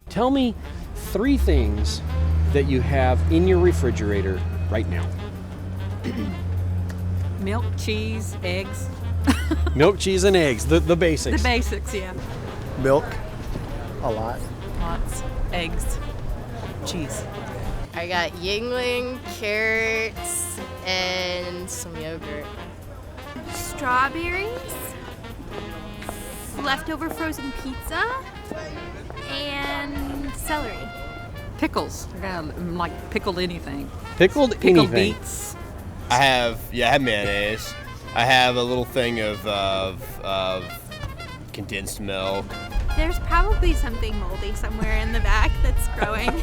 Tell me 3 things that you have in your refrigerator right now. Milk, cheese, eggs. Milk, cheese, and eggs, the basics. The basics, yeah. Milk, a lot. Lots. Eggs. Cheese. I got Yingling, carrots, and some yogurt. Strawberries, leftover frozen pizza, and celery. Pickles. I got like pickled anything. Pickled Pickled anything. beets. I have mayonnaise. I have a little thing of condensed milk. There's probably something moldy somewhere in the back that's growing.